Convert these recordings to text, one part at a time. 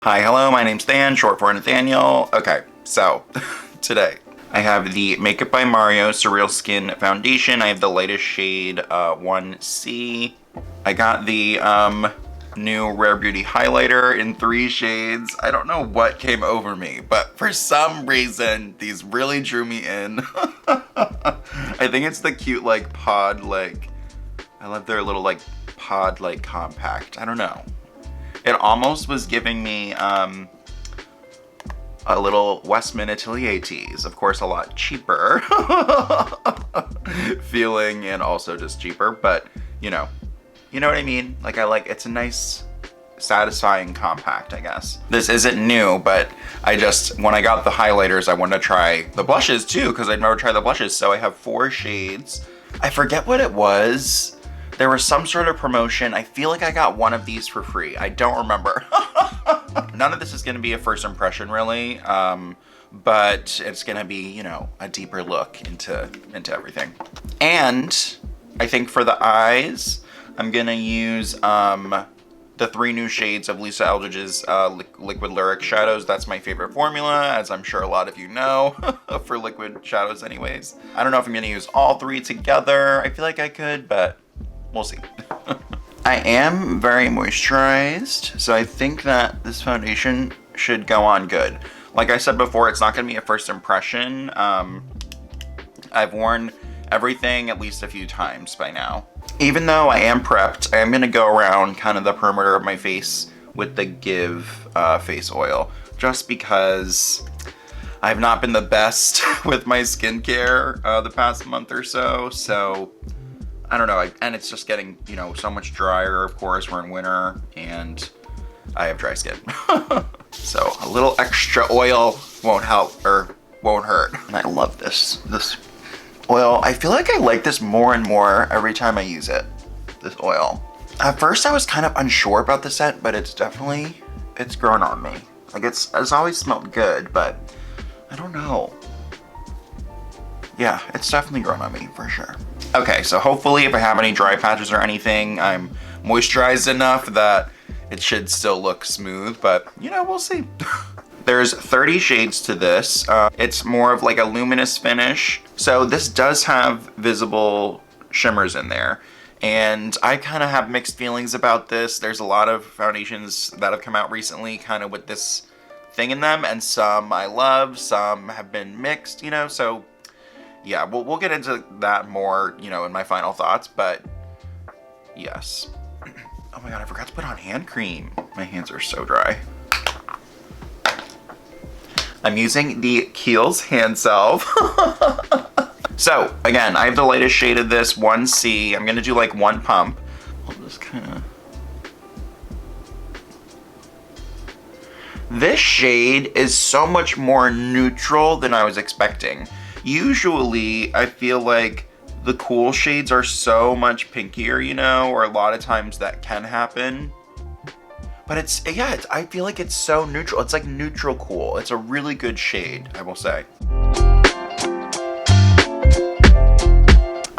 Hi, hello, my name's Dan, short for Nathaniel. Okay, so today I have the Makeup by Mario Surrealskin Foundation. I have the latest shade 1C. I got the new Rare Beauty highlighter in 3 shades. I don't know what came over me, but for some reason, these really drew me in. I think it's the cute pod I love their little pod compact. I don't know. It almost was giving me a little Westman Atelier tease. Of course, a lot cheaper feeling and also just cheaper, but you know what I mean? It's a nice, satisfying compact, I guess. This isn't new, but when I got the highlighters, I wanted to try the blushes too, because I've never tried the blushes. So I have 4 shades. I forget what it was. There was some sort of promotion. I feel like I got one of these for free. I don't remember. None of this is gonna be a first impression really, but it's gonna be, a deeper look into everything. And I think for the eyes, I'm gonna use the 3 new shades of Lisa Eldridge's liquid Lurex shadows. That's my favorite formula, as I'm sure a lot of you know, for liquid shadows anyways. I don't know if I'm gonna use all 3 together. I feel like I could, but we'll see. I am very moisturized, so I think that this foundation should go on good. Like I said before, it's not gonna be a first impression. I've worn everything at least a few times by now. Even though I am prepped, I am gonna go around kind of the perimeter of my face with the Give face oil, just because I've not been the best with my skincare the past month or so, I don't know, and it's just getting, so much drier. Of course, we're in winter, and I have dry skin. So a little extra oil won't help, or won't hurt. And I love this oil. I feel like I like this more and more every time I use it, this oil. At first, I was kind of unsure about the scent, but it's grown on me. It's always smelled good, but I don't know. Yeah, it's definitely grown on me, for sure. Okay, so hopefully if I have any dry patches or anything, I'm moisturized enough that it should still look smooth, but we'll see. There's 30 shades to this. It's more of a luminous finish. So this does have visible shimmers in there. And I kind of have mixed feelings about this. There's a lot of foundations that have come out recently kind of with this thing in them, and some I love, some have been mixed, so yeah, we'll get into that more, in my final thoughts, but yes. Oh my god, I forgot to put on hand cream. My hands are so dry. I'm using the Kiehl's hand salve. So, again, I have the latest shade of this, 1C. I'm gonna do 1 pump. I'll just kinda... This shade is so much more neutral than I was expecting. Usually, I feel like the cool shades are so much pinkier, or a lot of times that can happen. But I feel like it's so neutral. It's like neutral cool. It's a really good shade, I will say.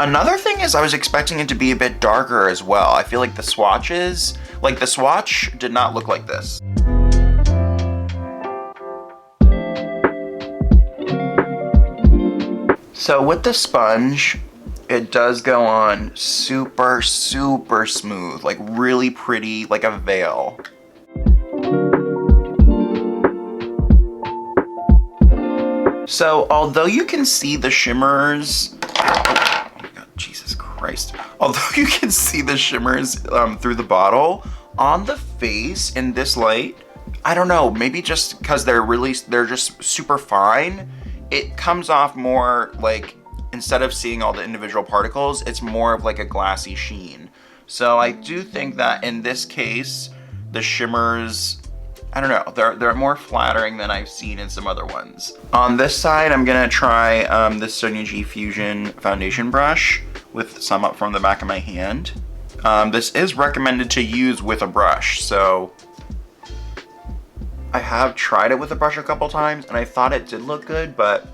Another thing is I was expecting it to be a bit darker as well. I feel like the swatches, the swatch did not look like this. So with the sponge, it does go on super, super smooth, really pretty, like a veil. So although you can see the shimmers, oh my god, Jesus Christ. Although you can see the shimmers through the bottle, on the face in this light, I don't know, maybe just because they're just super fine, it comes off more instead of seeing all the individual particles, it's more of a glassy sheen. So I do think that in this case, the shimmers, I don't know, they're more flattering than I've seen in some other ones. On this side, I'm gonna try this Sonia G Fusion foundation brush with some up from the back of my hand. This is recommended to use with a brush, so I have tried it with a brush a couple times and I thought it did look good, but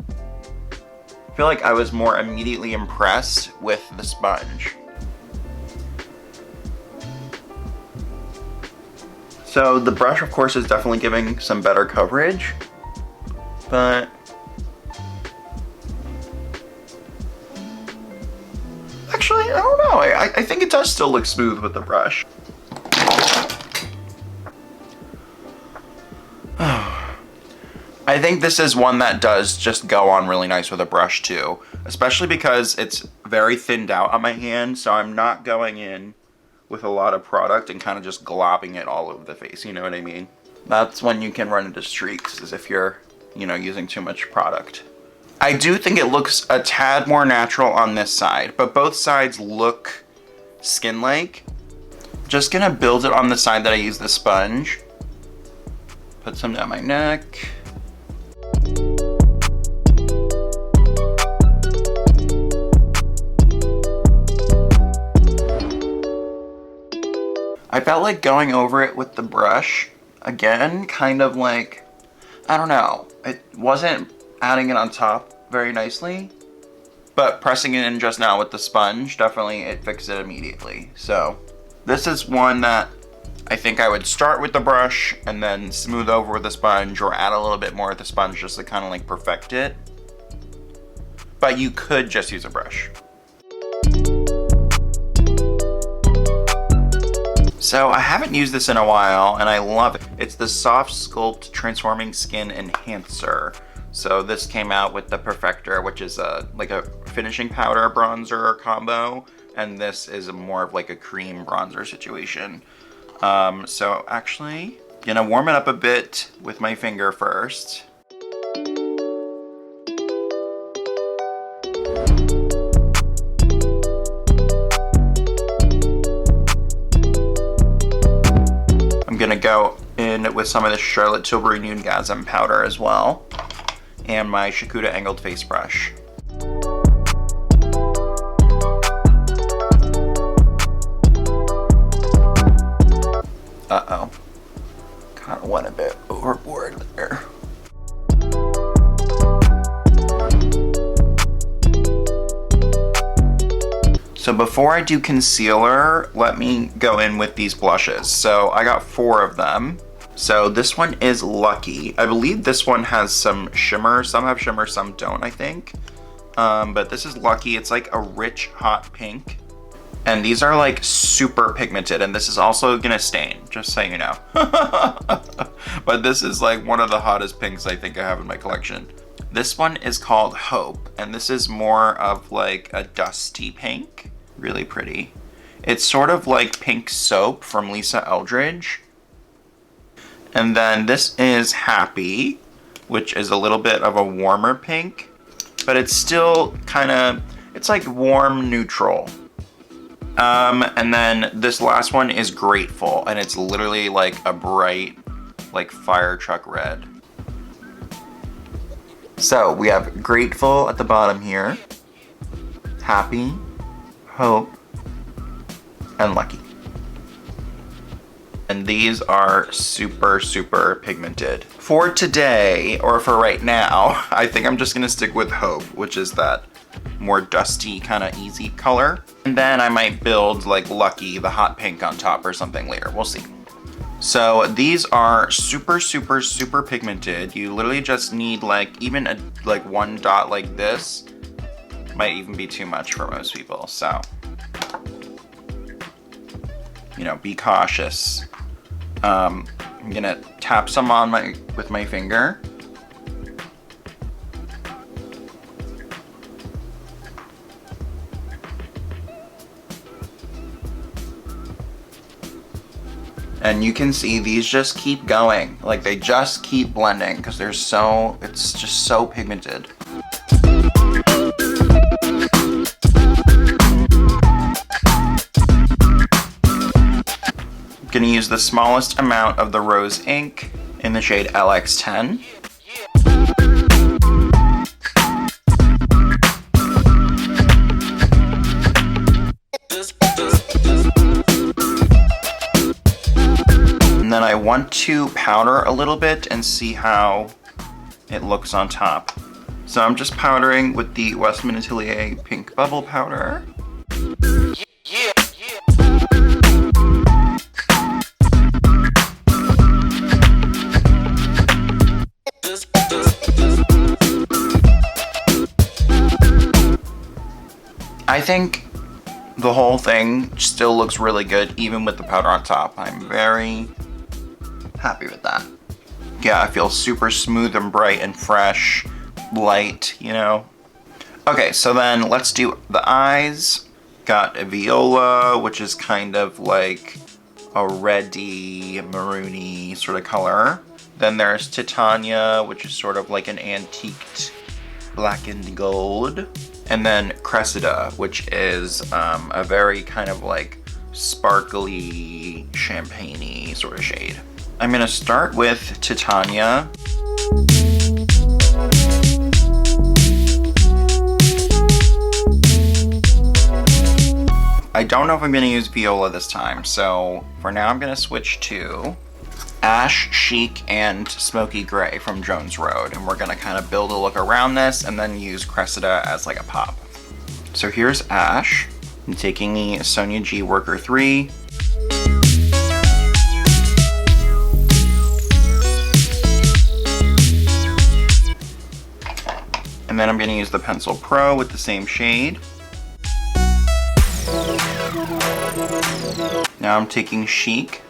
I feel like I was more immediately impressed with the sponge. So So the brush, of course, is definitely giving some better coverage, but actually, I don't know. I think it does still look smooth with the brush. I think this is one that does just go on really nice with a brush too, especially because it's very thinned out on my hand, so I'm not going in with a lot of product and kind of just globbing it all over the face, you know what I mean? That's when you can run into streaks, is if you're, you know, using too much product. I do think it looks a tad more natural on this side, but both sides look skin-like. Just gonna build it on the side that I use the sponge. Put some down my neck. I felt like going over it with the brush, again, kind of like, I don't know, it wasn't adding it on top very nicely, but pressing it in just now with the sponge, definitely it fixed it immediately. So this is one that I think I would start with the brush and then smooth over with the sponge, or add a little bit more with the sponge just to kind of like perfect it. But you could just use a brush. So I haven't used this in a while and I love it. It's the Soft Sculpt Transforming Skin Enhancer. So this came out with the Perfector, which is like a finishing powder bronzer combo, and this is more of like a cream bronzer situation. So actually, gonna warm it up a bit with my finger first. Gonna go in with some of the Charlotte Tilbury Nudegasm powder as well, and my Shakuda angled face brush. Uh-oh, kind of went a bit overboard there. So before I do concealer, let me go in with these blushes. So I got 4 of them. So this one is Lucky. I believe this one has some shimmer. Some have shimmer, some don't, I think. But this is Lucky. It's like a rich, hot pink. And these are like super pigmented, and this is also gonna stain, just so you know. But this is like one of the hottest pinks I think I have in my collection. This one is called Hope, and this is more of like a dusty pink. Really pretty. It's sort of like Pink Soap from Lisa Eldridge. And then this is Happy, which is a little bit of a warmer pink, but it's still kind of, it's like warm neutral. And then this last one is Grateful, and it's literally like a bright, like fire truck red. So we have Grateful at the bottom here, Happy, Hope, and Lucky. And these are super, super pigmented. For today, or for right now, I think I'm just gonna stick with Hope, which is that more dusty, kind of easy color. And then I might build like Lucky, the hot pink on top or something later, we'll see. So these are super, super, super pigmented. You literally just need like even like one dot like this. Might even be too much for most people, so you know, be cautious. I'm gonna tap some on with my finger. And you can see these just keep going. Like they just keep blending because they're so, it's just so pigmented. I'm gonna use the smallest amount of the rose ink in the shade LX10. And then I want to powder a little bit and see how it looks on top. So I'm just powdering with the Westman Atelier Pink Bubble Powder. I think the whole thing still looks really good, even with the powder on top. I'm very happy with that. Yeah, I feel super smooth and bright and fresh, light, you know? Okay, so then let's do the eyes. Got a Viola, which is kind of like a reddy, maroony sort of color. Then there's Titania, which is sort of like an antiqued blackened gold. And then Cressida, which is a very kind of like sparkly, champagne-y sort of shade. I'm gonna start with Titania. I don't know if I'm gonna use Viola this time, so for now I'm gonna switch to Ash, Chic, and Smokey Gray from Jones Road, and we're gonna kind of build a look around this and then use Cressida as like a pop. So here's Ash. I'm taking the Sonia G Worker 3. And then I'm gonna use the Pencil Pro with the same shade. Now I'm taking Chic.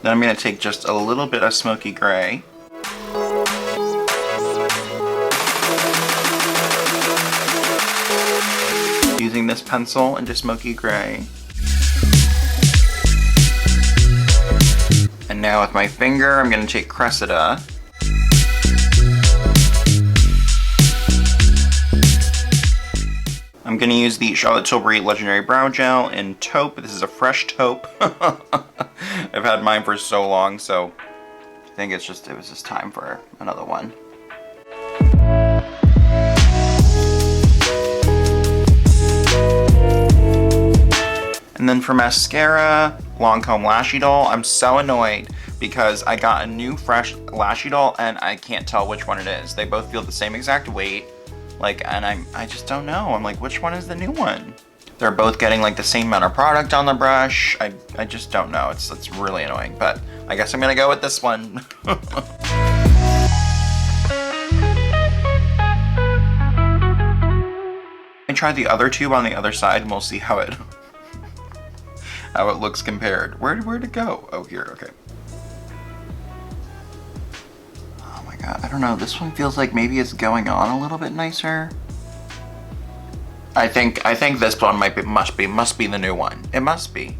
Then I'm going to take just a little bit of Smoky Gray. Using this pencil into Smoky Gray. And now with my finger, I'm going to take Cressida. I'm going to use the Charlotte Tilbury Legendary Brow Gel in Taupe. This is a fresh taupe. I've had mine for so long, so I think it was just time for another one. And then for mascara, Lancome Lash Idole. I'm so annoyed because I got a new fresh Lash Idole and I can't tell which one it is. They both feel the same exact weight. Like, and I just don't know. I'm like, which one is the new one? They're both getting like the same amount of product on the brush. I just don't know. It's really annoying, but I guess I'm gonna go with this one. I try the other tube on the other side and we'll see how it looks compared. Where'd it go? Oh, here, okay. I don't know, this one feels like maybe it's going on a little bit nicer. I think this one must be the new one. It must be.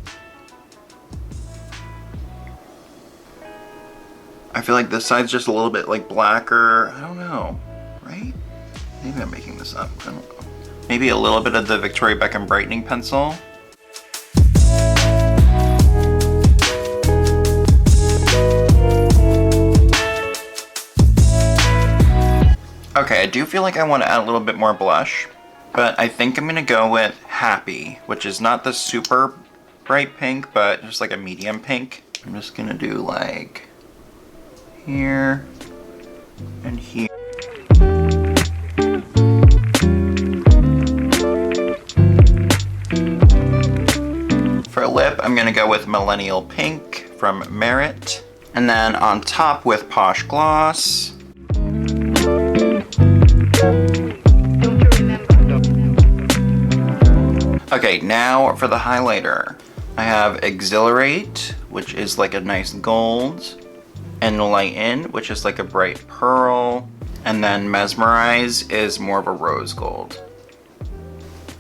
I feel like this side's just a little bit like blacker. I don't know, right? Maybe I'm making this up. I don't know. Maybe a little bit of the Victoria Beckham Brightening pencil. Okay, I do feel like I want to add a little bit more blush, but I think I'm gonna go with Happy, which is not the super bright pink, but just like a medium pink. I'm just gonna do like here and here. For lip, I'm gonna go with Millennial Pink from Merit, and then on top with Posh Gloss. Okay, now for the highlighter. I have Exhilarate, which is like a nice gold, Enlighten, which is like a bright pearl, and then Mesmerize is more of a rose gold.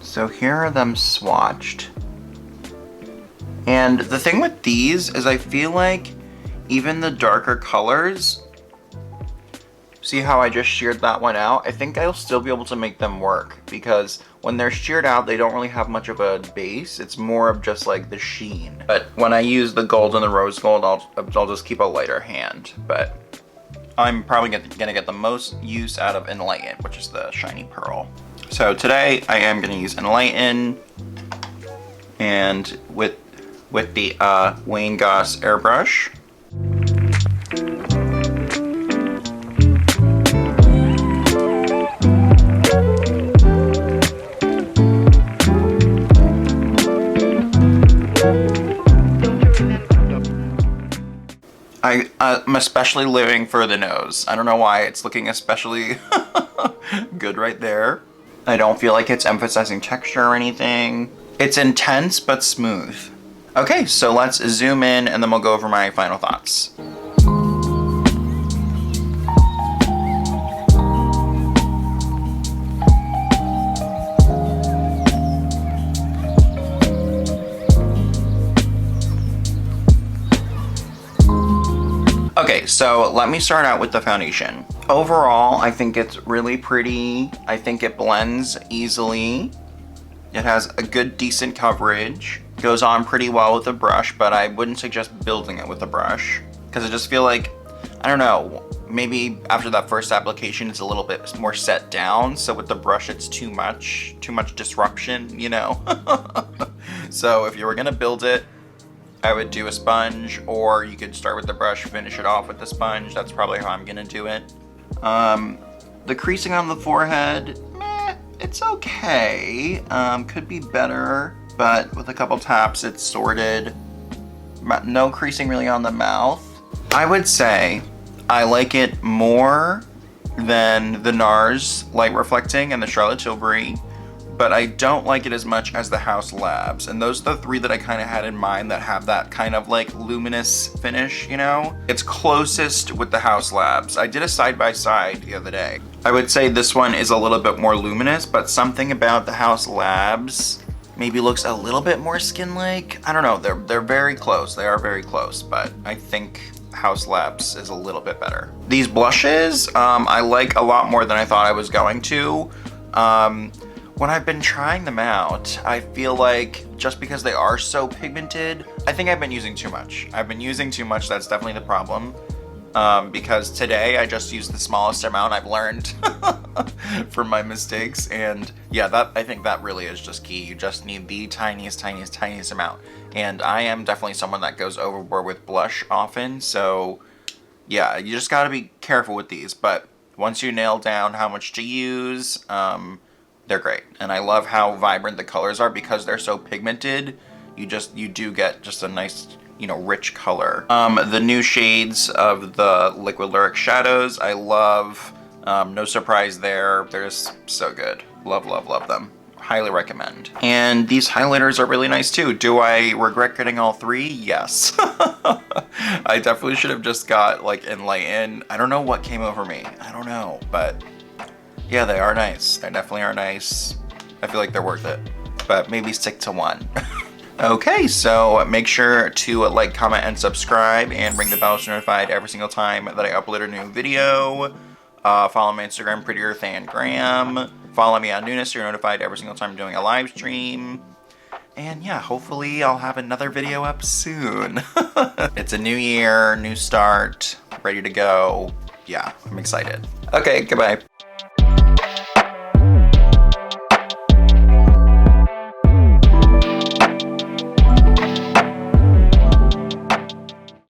So here are them swatched. And the thing with these is I feel like even the darker colors, see how I just sheared that one out? I think I'll still be able to make them work because when they're sheared out, they don't really have much of a base. It's more of just like the sheen. But when I use the gold and the rose gold, I'll just keep a lighter hand. But I'm probably gonna get the most use out of Enlighten, which is the shiny pearl. So today I am gonna use Enlighten and with the Wayne Goss airbrush. I'm especially living for the nose. I don't know why it's looking especially good right there. I don't feel like it's emphasizing texture or anything. It's intense but smooth. Okay, so let's zoom in and then we'll go over my final thoughts. Okay, so let me start out with the foundation. Overall, I think it's really pretty. I think it blends easily. It has a good, decent coverage. Goes on pretty well with the brush, but I wouldn't suggest building it with a brush because I just feel like, I don't know, maybe after that first application it's a little bit more set down. So with the brush it's too much disruption, you know? So if you were gonna build it, I would do a sponge, or you could start with the brush, finish it off with the sponge. That's probably how I'm gonna do it. The creasing on the forehead, meh, it's okay. Could be better, but with a couple taps, it's sorted. No creasing really on the mouth. I would say I like it more than the NARS Light Reflecting and the Charlotte Tilbury, but I don't like it as much as the Haus Labs. And those are the three that I kind of had in mind that have that kind of like luminous finish, you know? It's closest with the Haus Labs. I did a side-by-side the other day. I would say this one is a little bit more luminous, but something about the Haus Labs maybe looks a little bit more skin-like. I don't know, they're very close. They are very close, but I think Haus Labs is a little bit better. These blushes, I like a lot more than I thought I was going to. When I've been trying them out, I feel like just because they are so pigmented, I think I've been using too much. I've been using too much, that's definitely the problem. Because today I just used the smallest amount I've learned from my mistakes. And yeah, I think that really is just key. You just need the tiniest amount. And I am definitely someone that goes overboard with blush often. So yeah, you just gotta be careful with these. But once you nail down how much to use, they're great. And I love how vibrant the colors are because they're so pigmented. You do get just a nice, you know, rich color. The new shades of the Liquid Lurex shadows, I love. No surprise there. They're just so good. Love them. Highly recommend. And these highlighters are really nice too. Do I regret getting all three? Yes. I definitely should have just got like Enlighten. I don't know what came over me. I don't know, but yeah, they are nice. They definitely are nice. I feel like they're worth it, but maybe stick to one. Okay, so make sure to like, comment, and subscribe, and ring the bell to be notified every single time that I upload a new video. Follow my Instagram, PrettierThanGram. Follow me on Nudegasm so you're notified every single time I'm doing a live stream. And yeah, hopefully I'll have another video up soon. It's a new year, new start, ready to go. Yeah, I'm excited. Okay, goodbye.